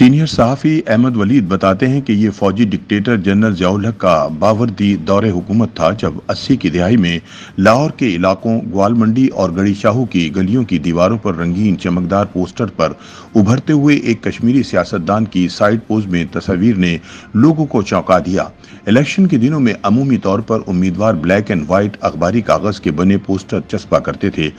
Senior صحافی احمد ولید بتاتے ہیں کہ یہ فوجی ڈکٹیٹر جنرل ضیاء الحق کا باوردی دور حکومت تھا جب 80 کی دہائی میں لاہور کے علاقوں گوال منڈی اور گڑی شاہو کی گلیوں کی دیواروں پر رنگین چمکدار پوسٹر پر ابھرتے ہوئے ایک کشمیری سیاستدان کی سائیڈ پوز میں تصویر نے لوگوں کو چونکا دیا۔ الیکشن کے دنوں میں عمومی طور پر امیدوار بلیک اینڈ وائٹ اخباری کاغذ کے بنے پوسٹر چسپا کرتے تھے۔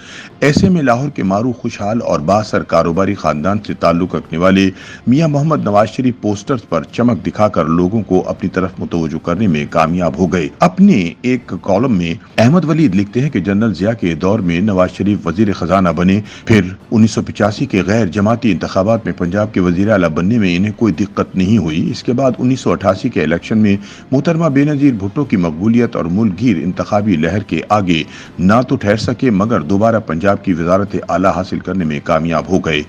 ایسے میں لاہور کے معروف خوشحال اور بااثر کاروباری خاندان سے تعلق رکھنے والے میاں محمد نواز شریف پوسٹرز پر چمک دکھا کر لوگوں کو اپنی طرف متوجہ کرنے میں کامیاب ہو گئے۔ اپنے ایک کالم میں احمد ولید لکھتے ہیں کہ جنرل ضیاء کے دور میں نواز شریف وزیر خزانہ بنے، پھر 1985 کے غیر جماعتی انتخابات میں پنجاب کے وزیر اعلیٰ بننے میں انہیں کوئی دقت نہیں ہوئی۔ اس کے بعد 1988 کے الیکشن میں محترمہ بے نظیر بھٹو کی مقبولیت اور ملک گیر انتخابی لہر کے آگے نہ تو ٹھہر سکے مگر دوبارہ پنجاب کی وزارت اعلیٰ حاصل کرنے میں کامیاب ہو گئے۔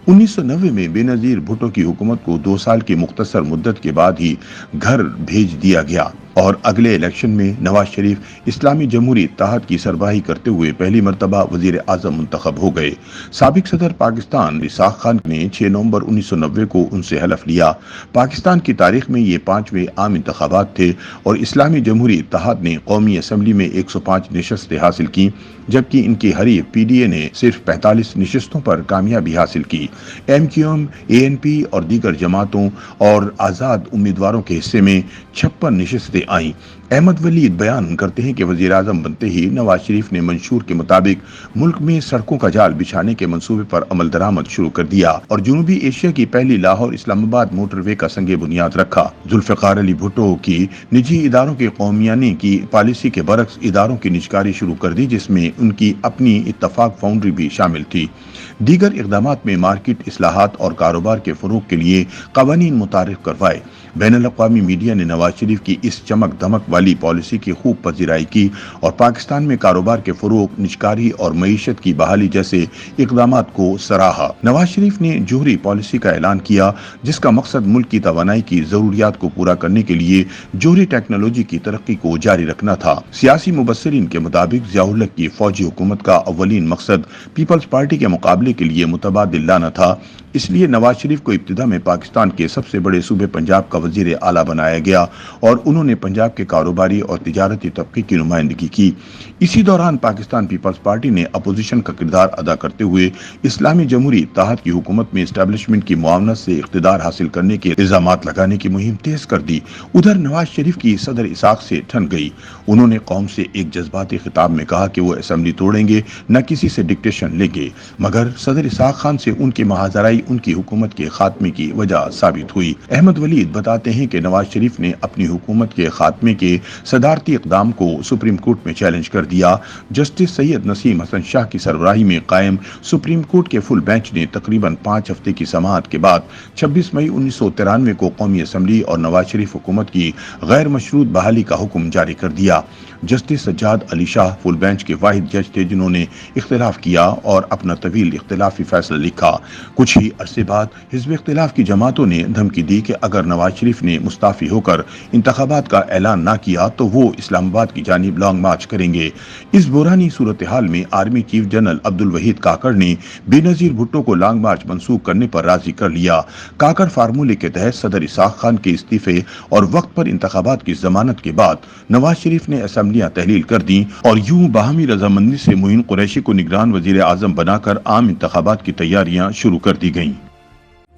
1990 میں بے نظیر بھٹو کی حکومت کو 2 سال کی مختصر مدت کے بعد ہی گھر بھیج دیا گیا اور اگلے الیکشن میں نواز شریف اسلامی جمہوری اتحاد کی سربراہی کرتے ہوئے پہلی مرتبہ وزیر اعظم منتخب ہو گئے۔ سابق صدر پاکستان اسحاق خان نے 6 نومبر 1990 کو ان سے حلف لیا۔ پاکستان کی تاریخ میں یہ 5ویں عام انتخابات تھے اور اسلامی جمہوری اتحاد نے قومی اسمبلی میں 105 نشستیں حاصل کی، جبکہ ان کی حریف پی ڈی اے نے صرف 45 نشستوں پر کامیابی حاصل کی۔ ایم کیو ایم، اے این پی اور دیگر جماعتوں اور آزاد امیدواروں کے حصے میں 56 نشستیں آئیں۔ احمد ولید بیان کرتے ہیں کہ وزیر اعظم بنتے ہی نواز شریف نے منشور کے مطابق ملک میں سڑکوں کا جال بچھانے کے منصوبے پر عمل درآمد شروع کر دیا اور جنوبی ایشیا کی پہلی لاہور اسلام آباد موٹر وے کا سنگ بنیاد رکھا۔ ذوالفقار علی بھٹو کی نجی اداروں کے قومیانی کی پالیسی کے برعکس اداروں کی نجکاری شروع کر دی، جس میں ان کی اپنی اتفاق فاؤنڈری بھی شامل تھی۔ دیگر اقدامات میں مارکیٹ اصلاحات اور کاروبار کے فروغ کے لیے قوانین متعارف کروائے۔ بین الاقوامی میڈیا نے نواز شریف کی اس چمک دمک والی پالیسی کی خوب پذیرائی کی اور پاکستان میں کاروبار کے فروغ، نجکاری اور معیشت کی بحالی جیسے اقدامات کو سراہا۔ نواز شریف نے جوہری پالیسی کا اعلان کیا، جس کا مقصد ملک کی توانائی کی ضروریات کو پورا کرنے کے لیے جوہری ٹیکنالوجی کی ترقی کو جاری رکھنا تھا۔ سیاسی مبصرین کے مطابق ضیاء الحق کی فوجی حکومت کا اولین مقصد پیپلز پارٹی کے مقابلے کے لیے متبادل لانا تھا، اس لیے نواز شریف کو ابتدا میں پاکستان کے سب سے بڑے صوبے پنجاب کا وزیر اعلیٰ بنایا گیا اور انہوں نے پنجاب کے کاروباری اور تجارتی طبقے کی نمائندگی کی۔ اسی دوران پاکستان پیپلز پارٹی نے اپوزیشن کا کردار ادا کرتے ہوئے اسلامی جمہوری اتحاد کی حکومت میں اسٹیبلشمنٹ کی معاونت سے اقتدار حاصل کرنے کے الزامات لگانے کی مہم تیز کر دی۔ ادھر نواز شریف کی صدر اسحاق سے ٹھن گئی۔ انہوں نے قوم سے ایک جذباتی خطاب میں کہا کہ وہ اسمبلی توڑیں گے، نہ کسی سے ڈکٹیشن لیں گے، مگر صدر اسحاق خان سے ان کی مہاجرائی ان کی حکومت کے خاتمے کی وجہ ثابت ہوئی۔ احمد ولید بتاتے ہیں کہ نواز شریف نے اپنی حکومت کے خاتمے کے صدارتی اقدام کو سپریم کورٹ میں چیلنج کر دیا۔ جسٹس سید نسیم حسن شاہ کی سربراہی میں قائم سپریم کورٹ کے فل بینچ نے تقریباً 5 ہفتے کی سماعت کے بعد 26 مئی 1993 کو قومی اسمبلی اور نواز شریف حکومت کی غیر مشروط بحالی کا حکم جاری کر دیا۔ Justice Sajjad Ali Shah full bench کے واحد جج تھے جنہوں نے اختلاف کیا اور اپنا طویل اختلافی فیصلہ لکھا۔ کچھ ہی عرصے بعد حزب اختلاف کی جماعتوں نے دھمکی دی کہ اگر نواز شریف نے مستعفی ہو کر انتخابات کا اعلان نہ کیا تو وہ اسلام آباد کی جانب لانگ مارچ کریں گے۔ اس بحرانی صورتحال میں army chief general Abdul Waheed Kakar نے بے نظیر بھٹو کو لانگ مارچ منسوخ کرنے پر راضی کر لیا۔ کاکڑ فارمولے کے تحت صدر اسحاق خان کے استعفے اور وقت پر انتخابات کی ضمانت کے بعد نواز شریف نے اسمبلیاں تحلیل کر دیں اور یوں باہمی رضامندی سے معین قریشی کو نگران وزیر اعظم بنا کر عام انتخابات کی تیاریاں شروع کر دی گئیں۔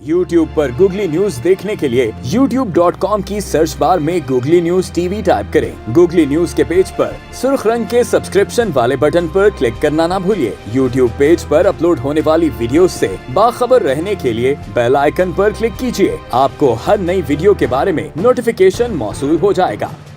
یوٹیوب پر گوگلی نیوز دیکھنے کے لیے youtube.com کی سرچ بار میں googly news T V type کریں۔ گوگلی نیوز کے پیج پر سرخ رنگ کے سبسکرپشن والے بٹن پر کلک کرنا نہ بھولیے۔ یوٹیوب پیج پر اپلوڈ ہونے والی ویڈیوز سے باخبر رہنے کے لیے بیل آئیکن پر کلک کیجیے۔ آپ کو ہر نئی ویڈیو کے بارے میں نوٹیفیکیشن موصول ہو جائے گا۔